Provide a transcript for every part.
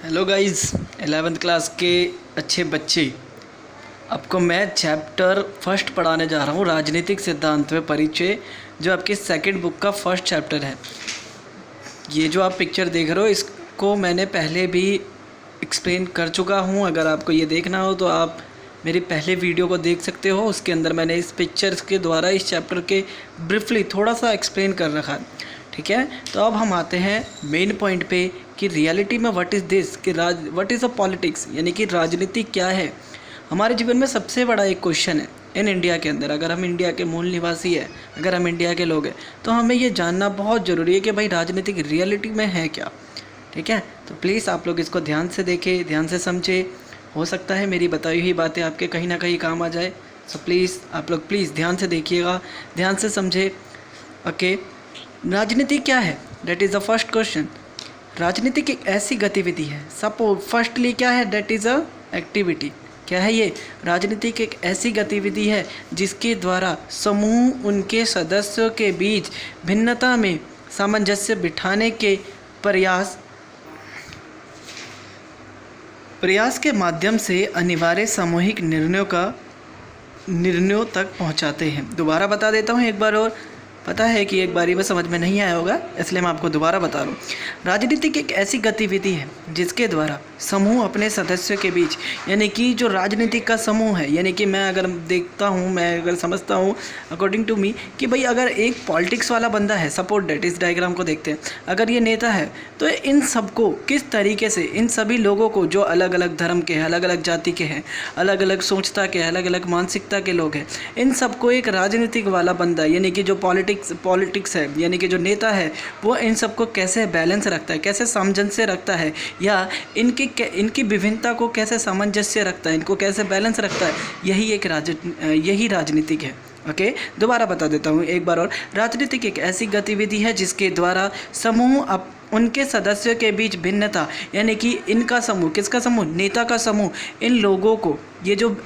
Hello guys, 11th class के अच्छे बच्चे, आपको मैं चैप्टर फर्स्ट पढ़ाने जा रहा हूँ, राजनीतिक सिद्धांत में परिचय, जो आपकी सेकंड बुक का फर्स्ट चैप्टर है। ये जो आप पिक्चर देख रहे हो, इसको मैंने पहले भी एक्सप्लेन कर चुका हूँ। अगर आपको ये देखना हो तो आप मेरी पहले वीडियो को देख सकते हो। उसके अंदर मैंने इस पिक्चर्स के द्वारा इस चैप्टर के ब्रीफली थोड़ा सा एक्सप्लेन कर रखा है। ठीक है, तो अब हम आते हैं मेन पॉइंट पे कि रियलिटी में व्हाट इज़ दिस, कि व्हाट इज़ अ पॉलिटिक्स, यानी कि राजनीति क्या है। हमारे जीवन में सबसे बड़ा एक क्वेश्चन है इन इंडिया के अंदर। अगर हम इंडिया के मूल निवासी हैं, अगर हम इंडिया के लोग हैं, तो हमें ये जानना बहुत ज़रूरी है कि भाई राजनीतिक रियलिटी में है क्या। ठीक है, तो प्लीज़ आप लोग इसको ध्यान से देखें, ध्यान से समझें। हो सकता है मेरी बताई हुई बातें आपके कहीं ना कहीं काम आ जाए। सो प्लीज़ आप लोग प्लीज़ ध्यान से देखिएगा, ध्यान से समझे। ओके, राजनीति क्या है, that is the first question. राजनीति एक ऐसी गतिविधि है, सपोज फर्स्टली क्या है, डेट इज़ अ एक्टिविटी। क्या है ये? राजनीति एक ऐसी गतिविधि है जिसके द्वारा समूह उनके सदस्यों के बीच भिन्नता में सामंजस्य बिठाने के प्रयास के माध्यम से अनिवार्य सामूहिक निर्णयों तक पहुंचाते हैं। दोबारा बता देता हूं एक बार और, पता है कि एक बारी में समझ में नहीं आया होगा, इसलिए मैं आपको दोबारा बता रहा हूँ। राजनीति एक ऐसी गतिविधि है जिसके द्वारा समूह अपने सदस्यों के बीच, यानी कि जो राजनीतिक का समूह है, यानी कि मैं अगर देखता हूँ, मैं अगर समझता हूँ अकॉर्डिंग टू मी कि भाई अगर एक पॉलिटिक्स वाला बंदा है, सपोर्ट डेट इस डायग्राम को देखते हैं, अगर ये नेता है, तो इन सबको किस तरीके से, इन सभी लोगों को जो अलग अलग धर्म के हैं, अलग अलग जाति के हैं, अलग अलग सोचता के, अलग अलग मानसिकता के लोग हैं, इन सबको एक राजनीतिक वाला बंदा, यानी कि जो पॉलिटिक्स है, यानी कि जो नेता है, वो इन सबको कैसे बैलेंस रखता है, कैसे सामंजस्य रखता है, या इनकी विभिन्नता को कैसे सामंजस्य रखता है, इनको कैसे बैलेंस रखता है, यही राजनीतिक है। ओके, दोबारा बता देता हूँ एक बार और। राजनीतिक एक ऐसी गतिविधि है जिसके द्वारा समूह उनके सदस्यों के बीच भिन्नता, यानी कि इनका समूह, किसका समूह, नेता का समूह, इन लोगों को, ये जो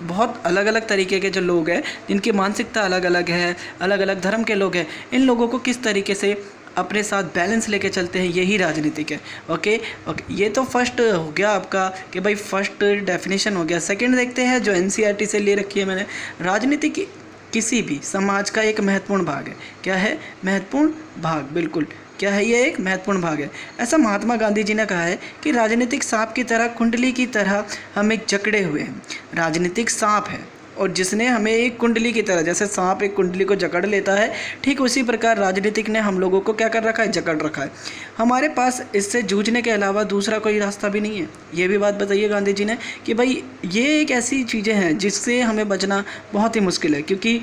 बहुत अलग अलग तरीके के जो लोग हैं, जिनकी मानसिकता अलग अलग है, अलग अलग धर्म के लोग हैं, इन लोगों को किस तरीके से अपने साथ बैलेंस लेके चलते हैं, यही राजनीतिक है। ओके, ये तो फर्स्ट हो गया आपका कि भाई फर्स्ट डेफिनेशन हो गया। सेकंड देखते हैं जो एनसीईआरटी से ले रखी है मैंने। राजनीति किसी भी समाज का एक महत्वपूर्ण भाग है। क्या है? महत्वपूर्ण भाग, बिल्कुल। क्या है? ये एक महत्वपूर्ण भाग है। ऐसा महात्मा गांधी जी ने कहा है कि राजनीतिक सांप की तरह, कुंडली की तरह हम एक जकड़े हुए हैं। राजनीतिक सांप है और जिसने हमें एक कुंडली की तरह, जैसे सांप एक कुंडली को जकड़ लेता है, ठीक उसी प्रकार राजनीतिक ने हम लोगों को क्या कर रखा है, जकड़ रखा है। हमारे पास इससे जूझने के अलावा दूसरा कोई रास्ता भी नहीं है। ये भी बात बताइए गांधी जी ने कि भाई ये एक ऐसी चीज़ें हैं जिससे हमें बचना बहुत ही मुश्किल है, क्योंकि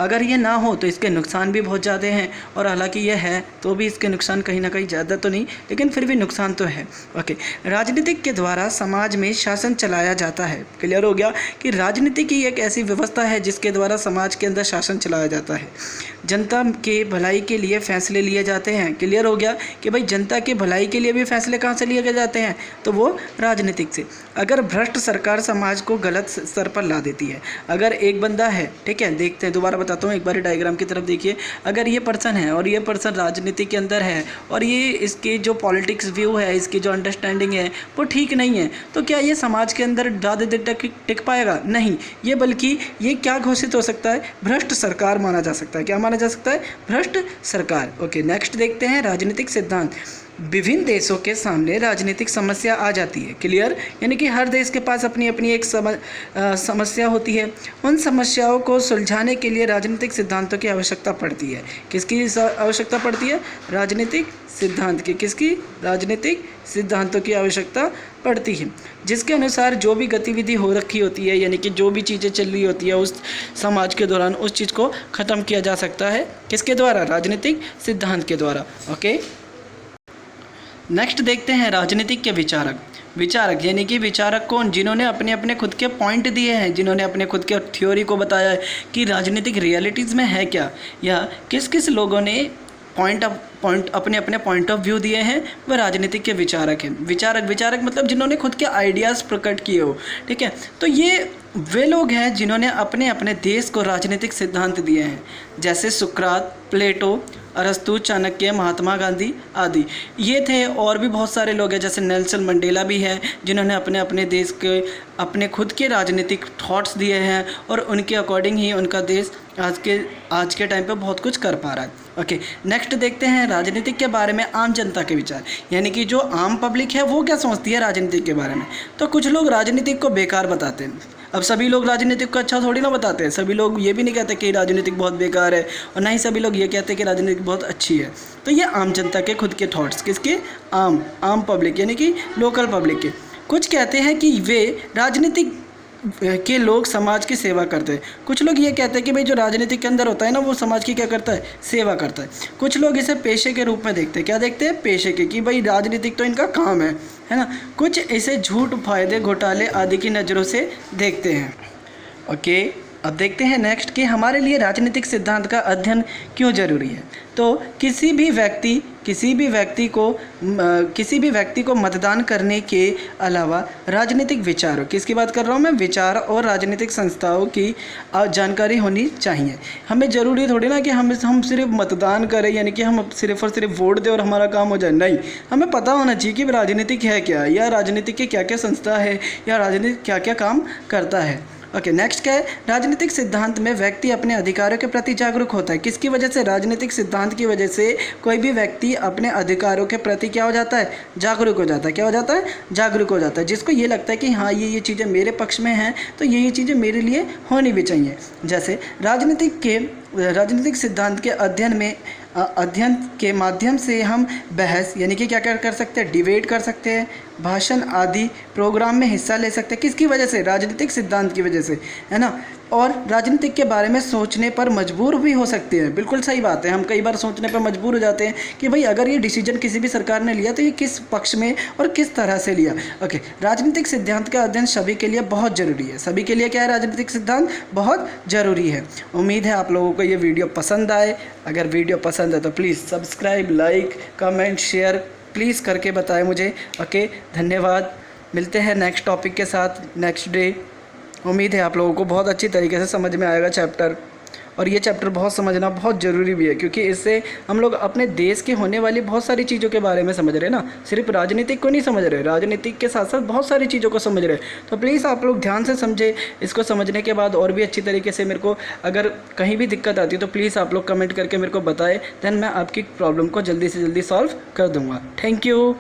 अगर ये ना हो तो इसके नुकसान भी बहुत ज़्यादा हैं, और हालांकि ये है तो भी इसके नुकसान कहीं ना कहीं ज़्यादा तो नहीं, लेकिन फिर भी नुकसान तो है। ओके, राजनीतिक के द्वारा समाज में शासन चलाया जाता है। क्लियर हो गया कि राजनीति की एक ऐसी व्यवस्था है जिसके द्वारा समाज के अंदर शासन चलाया जाता है। जनता के भलाई के लिए फैसले लिए जाते हैं। क्लियर हो गया कि भाई जनता के भलाई के लिए भी फैसले कहाँ से लिए जाते हैं, तो वो राजनीतिक से। अगर भ्रष्ट सरकार समाज को गलत स्तर पर ला देती है, अगर एक बंदा है, ठीक है, देखते हैं, दोबारा बताता हूँ एक बार डायग्राम की तरफ देखिए। अगर ये पर्सन है और ये पर्सन राजनीति के अंदर है और ये इसके जो पॉलिटिक्स व्यू है, इसकी जो अंडरस्टैंडिंग है वो ठीक नहीं है, तो क्या ये समाज के अंदर ज़्यादा देर तक टिक पाएगा? नहीं। ये बल्कि ये क्या घोषित हो सकता है, भ्रष्ट सरकार माना जा सकता है। क्या माना जा सकता है? भ्रष्ट सरकार। ओके, नेक्स्ट देखते हैं राजनीतिक सिद्धांत। विभिन्न देशों के सामने राजनीतिक समस्या आ जाती है। क्लियर, यानी कि हर देश के पास अपनी अपनी एक समस्या होती है। उन समस्याओं को सुलझाने के लिए राजनीतिक सिद्धांतों की आवश्यकता पड़ती है। किसकी आवश्यकता पड़ती है? राजनीतिक सिद्धांत की। किसकी? राजनीतिक सिद्धांतों की आवश्यकता पड़ती है, जिसके अनुसार जो भी गतिविधि हो रखी होती है, यानी कि जो भी चीज़ें चल रही होती है उस समाज के दौरान, उस चीज़ को ख़त्म किया जा सकता है। किसके द्वारा? राजनीतिक सिद्धांत के द्वारा। ओके, नेक्स्ट देखते हैं राजनीतिक के विचारक, यानी कि विचारक कौन? जिन्होंने अपने अपने खुद के पॉइंट दिए हैं, जिन्होंने अपने खुद के थ्योरी को बताया है कि राजनीतिक रियलिटीज़ में है क्या, या किस किस लोगों ने अपने अपने पॉइंट ऑफ व्यू दिए हैं, वह राजनीतिक के विचारक हैं। विचारक मतलब जिन्होंने खुद के आइडियाज़ प्रकट किए हो। ठीक है, तो ये वे लोग हैं जिन्होंने अपने अपने देश को राजनीतिक सिद्धांत दिए हैं, जैसे सुकरात, प्लेटो, अरस्तु, चाणक्य, महात्मा गांधी आदि। ये थे। और भी बहुत सारे लोग हैं, जैसे नेल्सन मंडेला भी है, जिन्होंने अपने अपने देश के अपने खुद के राजनीतिक थॉट्स दिए हैं और उनके अकॉर्डिंग ही उनका देश आज के टाइम पे बहुत कुछ कर पा रहा है। ओके, नेक्स्ट देखते हैं राजनीतिक के बारे में आम जनता के विचार, यानी कि जो आम पब्लिक है वो क्या सोचती है राजनीतिक के बारे में। तो कुछ लोग राजनीतिक को बेकार बताते हैं। अब सभी लोग राजनीतिक को अच्छा थोड़ी ना बताते हैं। सभी लोग ये भी नहीं कहते कि राजनीतिक बहुत बेकार है, और ना ही सभी लोग ये कहते हैं कि राजनीतिक बहुत अच्छी है। तो ये आम जनता के खुद के थॉट्स, किसके? आम पब्लिक, यानी कि लोकल पब्लिक के। कुछ कहते हैं कि वे राजनीतिक के लोग समाज की सेवा करते हैं। कुछ लोग ये कहते हैं कि भाई जो राजनीतिक के अंदर होता है ना, वो समाज की क्या करता है? सेवा करता है। कुछ लोग इसे पेशे के रूप में देखते हैं। क्या देखते हैं? पेशे के, कि भाई राजनीतिक तो इनका काम है ना। कुछ इसे झूठ, फायदे, घोटाले आदि की नज़रों से देखते हैं। ओके, अब देखते हैं नेक्स्ट कि हमारे लिए राजनीतिक सिद्धांत का अध्ययन क्यों जरूरी है। तो किसी भी व्यक्ति को मतदान करने के अलावा राजनीतिक विचारों, किसकी बात कर रहा हूँ मैं? विचार और राजनीतिक संस्थाओं की जानकारी होनी चाहिए। हमें ज़रूरी थोड़ी ना कि हम सिर्फ मतदान करें, यानी कि हम सिर्फ और सिर्फ वोट दें और हमारा काम हो जाए। नहीं, हमें पता होना चाहिए कि राजनीतिक है क्या, या राजनीतिक के क्या क्या संस्था है, या राजनीतिक क्या क्या काम करता है। ओके, नेक्स्ट क्या है? राजनीतिक सिद्धांत में व्यक्ति अपने अधिकारों के प्रति जागरूक होता है। किसकी वजह से? राजनीतिक सिद्धांत की वजह से कोई भी व्यक्ति अपने अधिकारों के प्रति क्या हो जाता है? जागरूक हो जाता है। क्या हो जाता है? जागरूक हो जाता है। जिसको ये लगता है कि हाँ ये चीज़ें मेरे पक्ष में हैं, तो ये चीज़ें मेरे लिए होनी भी चाहिए। जैसे राजनीतिक सिद्धांत के अध्ययन के माध्यम से हम बहस, यानी कि क्या कर सकते हैं? डिबेट कर सकते हैं, भाषण आदि प्रोग्राम में हिस्सा ले सकते हैं। किसकी वजह से? राजनीतिक सिद्धांत की वजह से, है ना। और राजनीतिक के बारे में सोचने पर मजबूर भी हो सकते हैं। बिल्कुल सही बात है, हम कई बार सोचने पर मजबूर हो जाते हैं कि भाई अगर ये डिसीजन किसी भी सरकार ने लिया तो ये किस पक्ष में और किस तरह से लिया। ओके, राजनीतिक सिद्धांत का अध्ययन सभी के लिए बहुत ज़रूरी है। सभी के लिए क्या है? राजनीतिक सिद्धांत बहुत ज़रूरी है। उम्मीद है आप लोगों को ये वीडियो पसंद आए। अगर वीडियो पसंद है तो please subscribe, like, comment, share please करके बताएं मुझे। ओके, धन्यवाद। मिलते हैं नेक्स्ट टॉपिक के साथ नेक्स्ट डे। उम्मीद है आप लोगों को बहुत अच्छी तरीके से समझ में आएगा चैप्टर, और ये चैप्टर बहुत समझना बहुत ज़रूरी भी है, क्योंकि इससे हम लोग अपने देश के होने वाली बहुत सारी चीज़ों के बारे में समझ रहे हैं ना। सिर्फ राजनीतिक को नहीं समझ रहे, राजनीतिक के साथ साथ बहुत सारी चीज़ों को समझ रहे हैं। तो प्लीज़ आप लोग ध्यान से समझे। इसको समझने के बाद और भी अच्छी तरीके से मेरे को अगर कहीं भी दिक्कत आती है तो प्लीज़ आप लोग कमेंट करके मेरे को बताएं, देन मैं आपकी प्रॉब्लम को जल्दी से जल्दी सॉल्व कर दूँगा। Thank you.